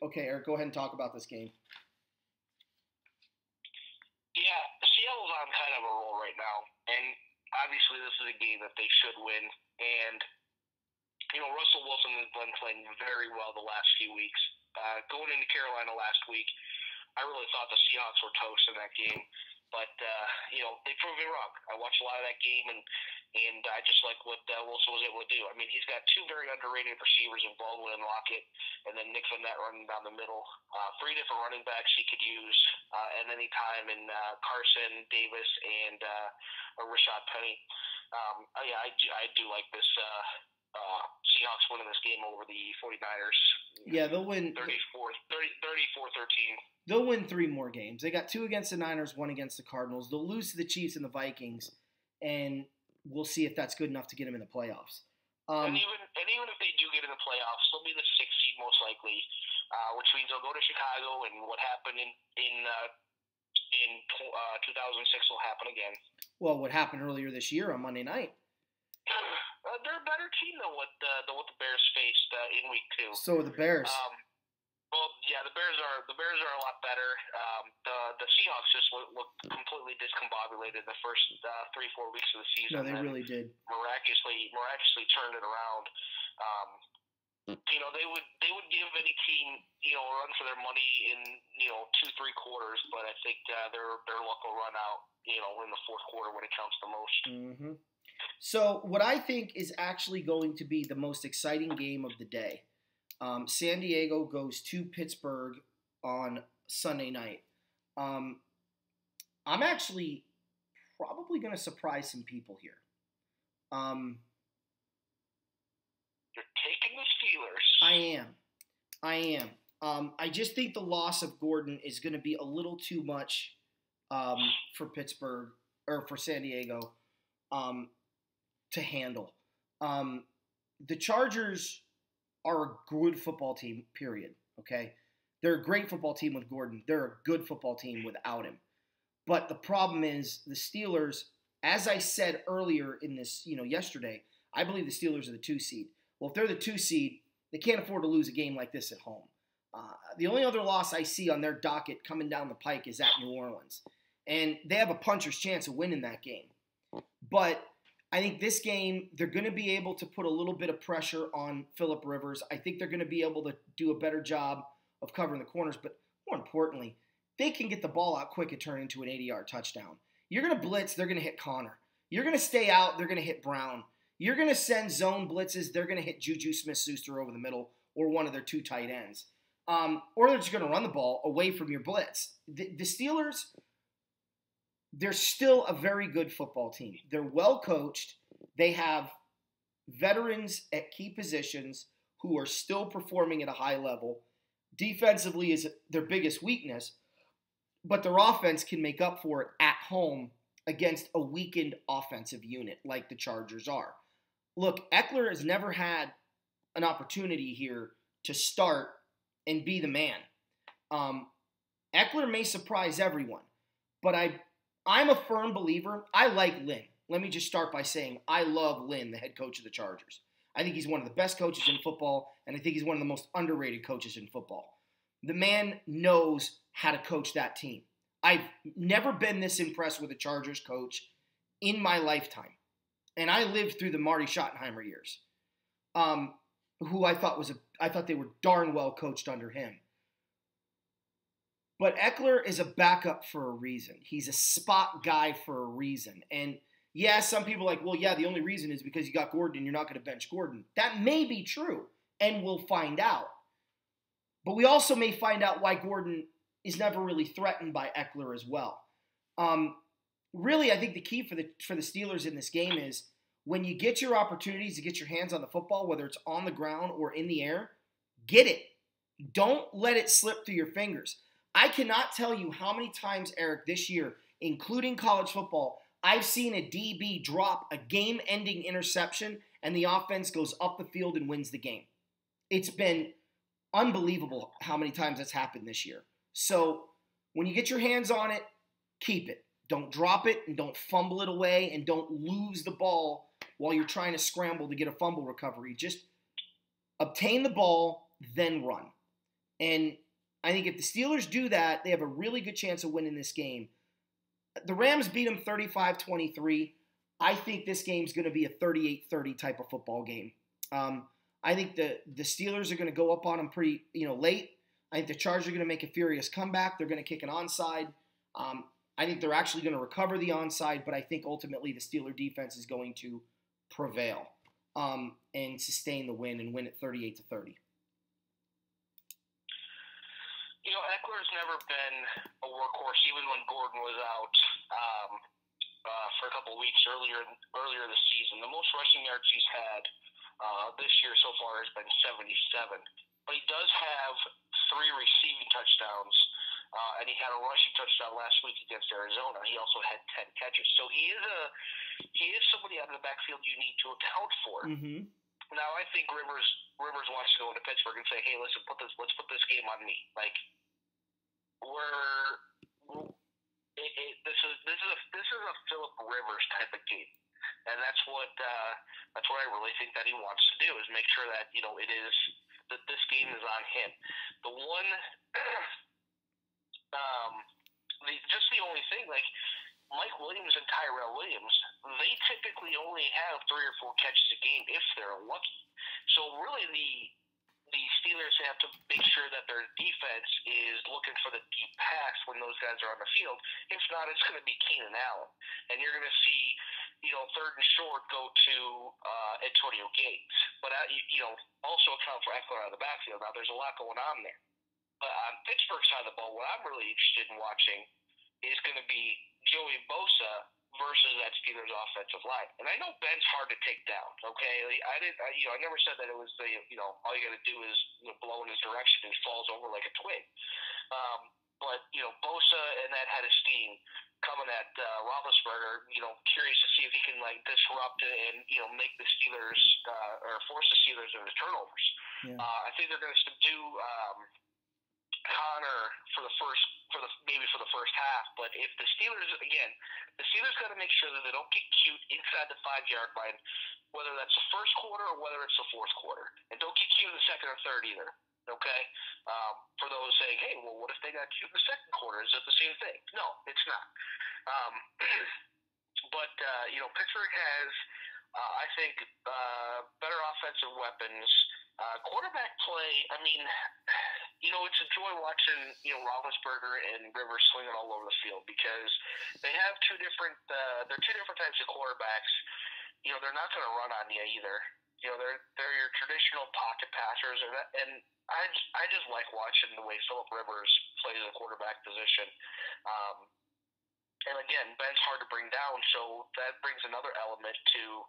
Okay, Eric, go ahead and talk about this game. Yeah, Seattle's on kind of a roll right now, and obviously this is a game that they should win. And, Russell Wilson has been playing very well the last few weeks. Going into Carolina last week, I really thought the Seahawks were toast in that game. But, they proved me wrong. I watched a lot of that game, and I just like what Wilson was able to do. I mean, he's got two very underrated receivers in Baldwin and Lockett, and then Nick Vannett running down the middle. Three different running backs he could use at any time in Carson, Davis, and Rashad Penny. I do like this Seahawks winning this game over the 49ers. Yeah, they'll win 34-13. They'll win 3 more games. They got 2 against the Niners, 1 against the Cardinals. They'll lose to the Chiefs and the Vikings, and we'll see if that's good enough to get them in the playoffs. And even if they do get in the playoffs, they'll be the 6th seed most likely, which means they'll go to Chicago. And what happened in in 2006 will happen again. Well, what happened earlier this year on Monday night? They're a better team than what the Bears faced in week 2. So are the Bears. Well, yeah, the Bears are a lot better. The Seahawks just looked completely discombobulated the first 3-4 weeks of the season. No, they really did. Miraculously turned it around. They would give any team a run for their money in 2-3 quarters, but I think their luck will run out in the fourth quarter when it counts the most. Mm-hmm. So what I think is actually going to be the most exciting game of the day. San Diego goes to Pittsburgh on Sunday night. I'm actually probably going to surprise some people here. You're taking the Steelers. I am. I just think the loss of Gordon is going to be a little too much for Pittsburgh or for San Diego to handle. The Chargers are a good football team, period, okay? They're a great football team with Gordon. They're a good football team without him. But the problem is the Steelers, as I said earlier in this, yesterday, I believe the Steelers are the 2 seed. Well, if they're the 2 seed, they can't afford to lose a game like this at home. The only other loss I see on their docket coming down the pike is at New Orleans. And they have a puncher's chance of winning that game. But I think this game, they're going to be able to put a little bit of pressure on Phillip Rivers. I think they're going to be able to do a better job of covering the corners. But more importantly, they can get the ball out quick and turn into an 80-yard touchdown. You're going to blitz, they're going to hit Connor. You're going to stay out, they're going to hit Brown. You're going to send zone blitzes, they're going to hit Juju Smith-Schuster over the middle or one of their 2 tight ends. Or they're just going to run the ball away from your blitz. The Steelers, they're still a very good football team. They're well coached. They have veterans at key positions who are still performing at a high level. Defensively is their biggest weakness, but their offense can make up for it at home against a weakened offensive unit like the Chargers are. Look, Eckler has never had an opportunity here to start and be the man. Eckler may surprise everyone, but I'm a firm believer. I like Lynn. Let me just start by saying I love Lynn, the head coach of the Chargers. I think he's one of the best coaches in football, and I think he's one of the most underrated coaches in football. The man knows how to coach that team. I've never been this impressed with a Chargers coach in my lifetime. And I lived through the Marty Schottenheimer years, who I thought they were darn well coached under him. But Eckler is a backup for a reason. He's a spot guy for a reason. And yeah, some people are like, well, yeah, the only reason is because you got Gordon and you're not going to bench Gordon. That may be true, and we'll find out. But we also may find out why Gordon is never really threatened by Eckler as well. Really, I think the key for the Steelers in this game is when you get your opportunities to get your hands on the football, whether it's on the ground or in the air, get it. Don't let it slip through your fingers. I cannot tell you how many times, Eric, this year, including college football, I've seen a DB drop a game-ending interception and the offense goes up the field and wins the game. It's been unbelievable how many times that's happened this year. So when you get your hands on it, keep it. Don't drop it and don't fumble it away and don't lose the ball while you're trying to scramble to get a fumble recovery. Just obtain the ball, then run. And I think if the Steelers do that, they have a really good chance of winning this game. The Rams beat them 35-23. I think this game's going to be a 38-30 type of football game. I think the Steelers are going to go up on them pretty late. I think the Chargers are going to make a furious comeback. They're going to kick an onside. I think they're actually going to recover the onside, but I think ultimately the Steeler defense is going to prevail and sustain the win and win it 38-30. Eckler's never been a workhorse, even when Gordon was out for a couple of weeks earlier this season. The most rushing yards he's had this year so far has been 77. But he does have 3 receiving touchdowns, and he had a rushing touchdown last week against Arizona. He also had 10 catches. So he is somebody out of the backfield you need to account for. Mm-hmm. Now I think Rivers wants to go into Pittsburgh and say, hey, listen, let's put this game on me. Like game. And that's what I really think that he wants to do, is make sure that, it is that this game is on him. The one, just the only thing, like Mike Williams and Tyrell Williams, they typically only have 3 or 4 catches a game if they're lucky. So really, the Steelers have to make sure that their defense is looking for the deep pass when those guys are on the field. If not, it's going to be Keenan Allen, and you're going to see, 3rd and short go to Antonio Gates. But also account for Eckler out of the backfield. Now, there's a lot going on there. But on Pittsburgh's side of the ball, what I'm really interested in watching is going to be Joey Bosa versus that Steelers offensive line. And I know Ben's hard to take down, okay? I never said that it was all you got to do is blow in his direction and he falls over like a twig. But Bosa and that head of steam coming at Roethlisberger, curious to see if he can disrupt and make the Steelers or force the Steelers into turnovers. Yeah. I think they're going to subdue Connor for the first half, but if the Steelers got to make sure that they don't get cute inside the 5-yard line, whether that's the first quarter or whether it's the fourth quarter, and don't get cute in the second or third either. Okay, for those saying, hey, well, what if they got cute in the second quarter? Is it the same thing? No, it's not. But Pittsburgh has, I think, better offensive weapons. Quarterback play, it's a joy watching, Roethlisberger and Rivers swinging all over the field, because they have two different types of quarterbacks. They're not going to run on you either. They're your traditional pocket passers, and I just like watching the way Phillip Rivers plays the quarterback position. And again, Ben's hard to bring down, so that brings another element to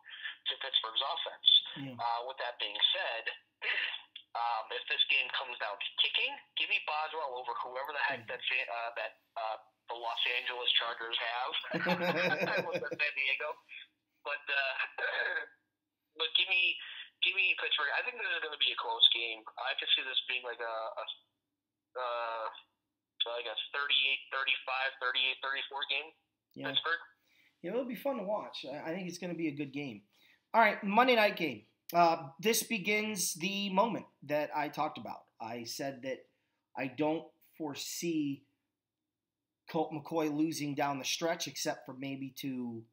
Pittsburgh's offense. Yeah. With that being said, if this game comes down to kicking, give me Boswell over whoever the heck that the Los Angeles Chargers have with San Diego. But give me Pittsburgh. I think this is going to be a close game. I could see this being like a 38-35, 38-34 game. Yeah. Pittsburgh. Yeah, it'll be fun to watch. I think it's going to be a good game. All right, Monday night game. This begins the moment that I talked about. I said that I don't foresee Colt McCoy losing down the stretch, except for maybe to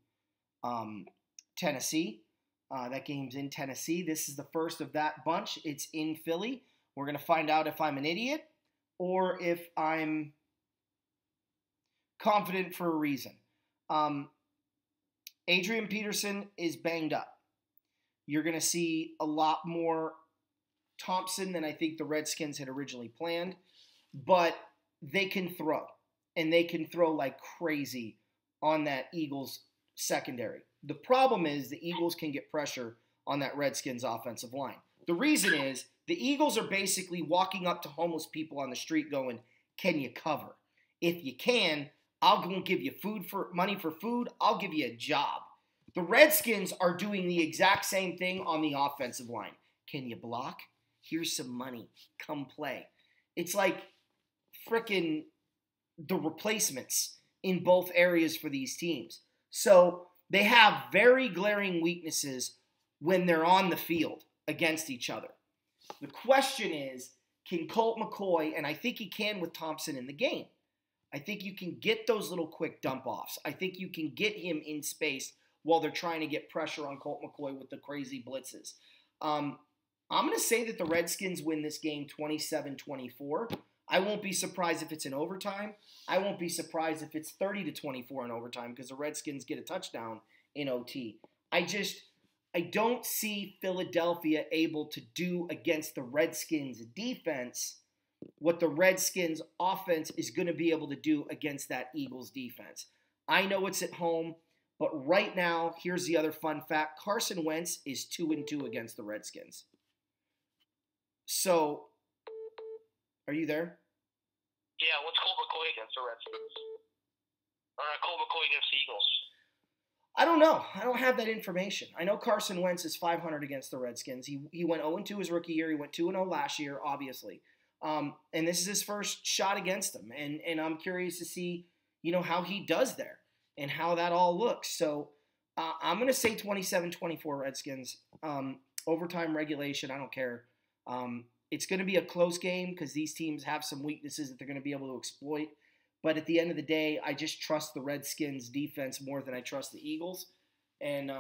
Tennessee. That game's in Tennessee. This is the first of that bunch. It's in Philly. We're going to find out if I'm an idiot or if I'm confident for a reason. Adrian Peterson is banged up. You're going to see a lot more Thompson than I think the Redskins had originally planned. But they can throw. And they can throw like crazy on that Eagles secondary. The problem is the Eagles can get pressure on that Redskins offensive line. The reason is the Eagles are basically walking up to homeless people on the street going, can you cover? If you can, I'll go and give you money for food. I'll give you a job. The Redskins are doing the exact same thing on the offensive line. Can you block? Here's some money. Come play. It's like frickin' the replacements in both areas for these teams. So they have very glaring weaknesses when they're on the field against each other. The question is, can Colt McCoy, and I think he can with Thompson in the game, I think you can get those little quick dump-offs. I think you can get him in space while they're trying to get pressure on Colt McCoy with the crazy blitzes. I'm going to say that the Redskins win this game 27-24. I won't be surprised if it's in overtime. I won't be surprised if it's 30-24 in overtime because the Redskins get a touchdown in OT. I don't see Philadelphia able to do against the Redskins defense what the Redskins offense is going to be able to do against that Eagles defense. I know it's at home, but right now, here's the other fun fact. Carson Wentz is 2-2 against the Redskins. So, are you there? Yeah, what's Colt McCoy against the Redskins? Or Colt McCoy against the Eagles? I don't know. I don't have that information. I know Carson Wentz is 500 against the Redskins. He went 0-2 his rookie year. He went 2-0 last year, obviously. And this is his first shot against them. And I'm curious to see, how he does there and how that all looks. So I'm going to say 27-24 Redskins. Overtime regulation, I don't care. It's going to be a close game because these teams have some weaknesses that they're going to be able to exploit. But at the end of the day, I just trust the Redskins defense more than I trust the Eagles. And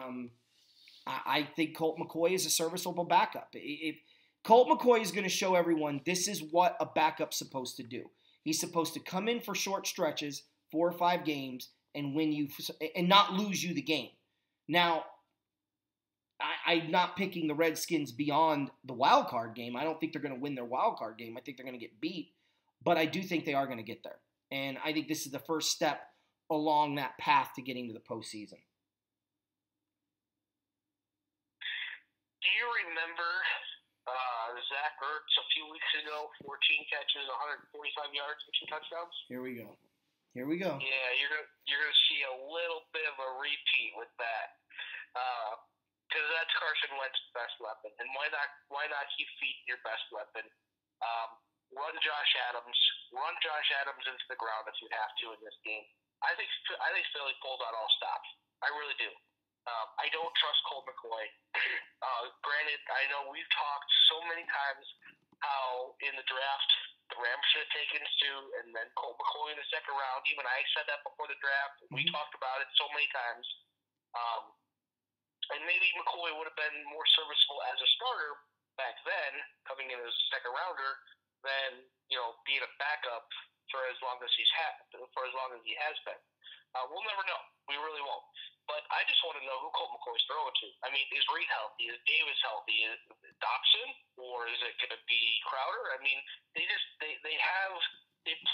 I think Colt McCoy is a serviceable backup. If Colt McCoy is going to show everyone this is what a backup's supposed to do. He's supposed to come in for short stretches, 4 or 5 games, and win you and not lose you the game. Now, I'm not picking the Redskins beyond the wild card game. I don't think they're going to win their wild card game. I think they're going to get beat, but I do think they are going to get there. And I think this is the first step along that path to getting to the postseason. Do you remember Zach Ertz a few weeks ago? 14 catches, 145 yards, and 2 touchdowns. Here we go. Yeah, you're gonna see a little bit of a repeat with that, because that's Carson Wentz's best weapon. And why not keep feeding your best weapon? Run Josh Adams into the ground if you have to in this game. I think Philly pulled out all stops. I really do. I don't trust Colt McCoy. Granted, I know we've talked so many times how in the draft the Rams should have taken Stu and then Colt McCoy in the second round. Even I said that before the draft. We talked about it so many times. And maybe McCoy would have been more serviceable as a starter back then, coming in as a second rounder, than being a backup for as long as he has been. We'll never know. We really won't. But I just want to know who Colt McCoy's throwing to. I mean, is Reed healthy? Is Davis healthy? Is it Dobson? Or is it going to be Crowder? I mean, they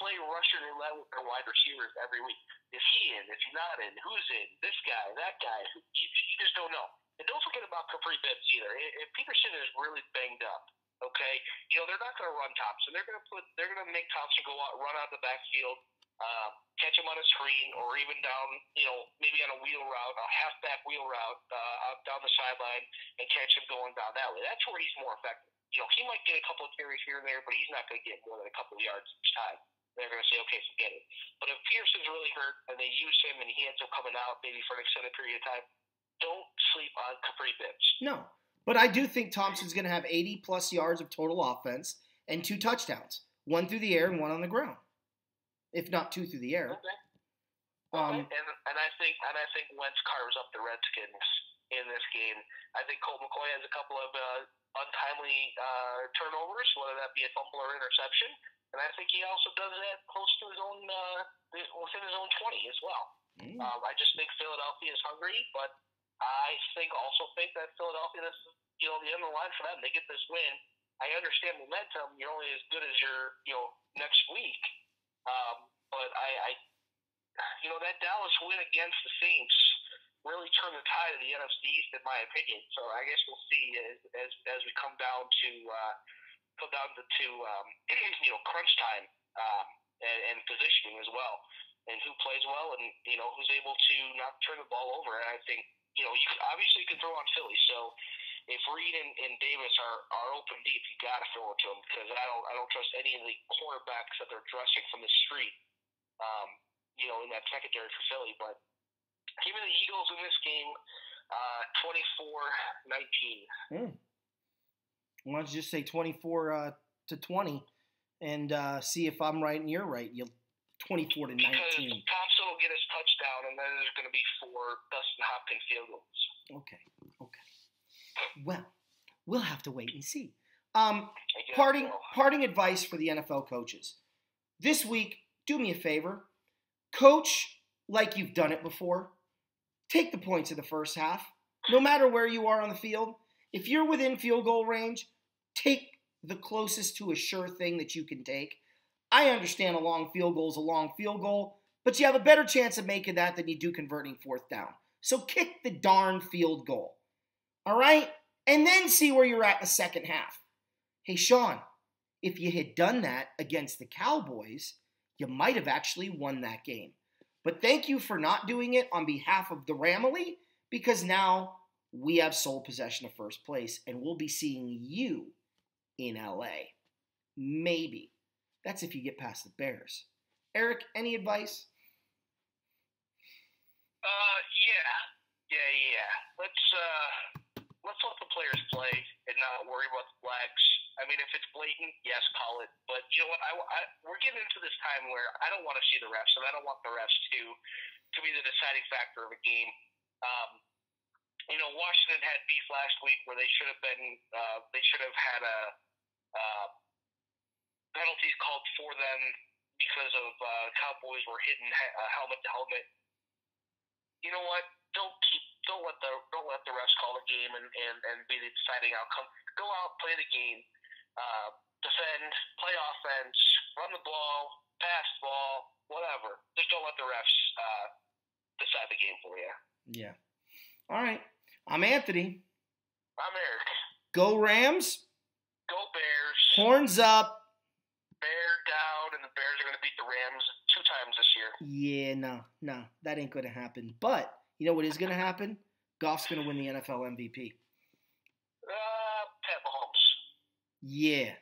play Russian roulette with their wide receivers every week. Is he in? Is he not in? Who's in? This guy, that guy. You just don't know. And don't forget about Capri Bibbs either. If Peterson is really banged up, okay, they're not going to run Thompson. They're going to make Thompson go out, run out the backfield, catch him on a screen, or even down, maybe on a wheel route, a halfback wheel route, out down the sideline, and catch him going down that way. That's where he's more effective. He might get a couple of carries here and there, but he's not going to get more than a couple of yards each time. They're going to say, okay, forget it. But if Peterson's really hurt and they use him and he ends up coming out maybe for an extended period of time, don't sleep on Capri Bibbs. No, but I do think Thompson's going to have 80-plus yards of total offense and 2 touchdowns, 1 through the air and 1 on the ground, if not 2 through the air. Okay. And I think Wentz carves up the Redskins in this game. I think Colt McCoy has a couple of untimely turnovers, whether that be a fumble or interception, and I think he also does that close to his own, within his own 20 as well. I just think Philadelphia is hungry, but I also think that Philadelphia, this is the end of the line for them. They get this win. I understand momentum. You're only as good as your next week, but that Dallas win against the Saints really turned the tide of the NFC East, in my opinion. So I guess we'll see as we come down to crunch time and positioning as well, and who plays well, and who's able to not turn the ball over. And I think you can throw on Philly. So if Reed and Davis are open deep, you got to throw it to them, because I don't trust any of the cornerbacks that they're dressing from the street. In that secondary for Philly, but give me the Eagles in this game, 24-19. Why don't you just say 24-20, and see if I'm right and you're right. 24-19. Because Thompson will get his touchdown, and then there's going to be 4 Dustin Hopkins field goals. Okay. Well, we'll have to wait and see. Parting advice for the NFL coaches. This week, do me a favor. Coach like you've done it before. Take the points of the first half. No matter where you are on the field, if you're within field goal range, take the closest to a sure thing that you can take. I understand a long field goal is a long field goal, but you have a better chance of making that than you do converting 4th down. So kick the darn field goal. All right? And then see where you're at in the second half. Hey, Sean, if you had done that against the Cowboys, you might have actually won that game. But thank you for not doing it on behalf of the Ramily, because now we have sole possession of first place, and we'll be seeing you in LA. Maybe. That's if you get past the Bears. Eric, any advice? Yeah. Yeah. Let's let the players play and not worry about the flags. I mean, if it's blatant, yes, call it. But you know what? We're getting into this time where I don't want to see the refs, and I don't want the refs to be the deciding factor of a game. Washington had beef last week where they should have had penalties called for them because of Cowboys were hitting helmet to helmet. You know what? Don't let the refs call the game and be the deciding outcome. Go out, play the game, defend, play offense, run the ball, pass the ball, whatever. Just don't let the refs decide the game for you. Yeah. All right. I'm Anthony. I'm Eric. Go Rams. Go Bears. Horns up. Bear down, and the Bears are going to beat the Rams 2 times this year. Yeah, no, that ain't going to happen. But you know what is going to happen? Goff's going to win the NFL MVP. Pat Mahomes. Yeah.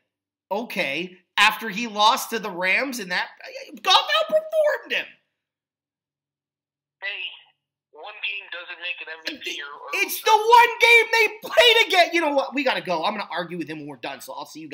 Okay. After he lost to the Rams and that, Goff outperformed him. Hey, one game doesn't make an MVP. It's the one game they played again. You know what? We got to go. I'm going to argue with him when we're done, so I'll see you guys.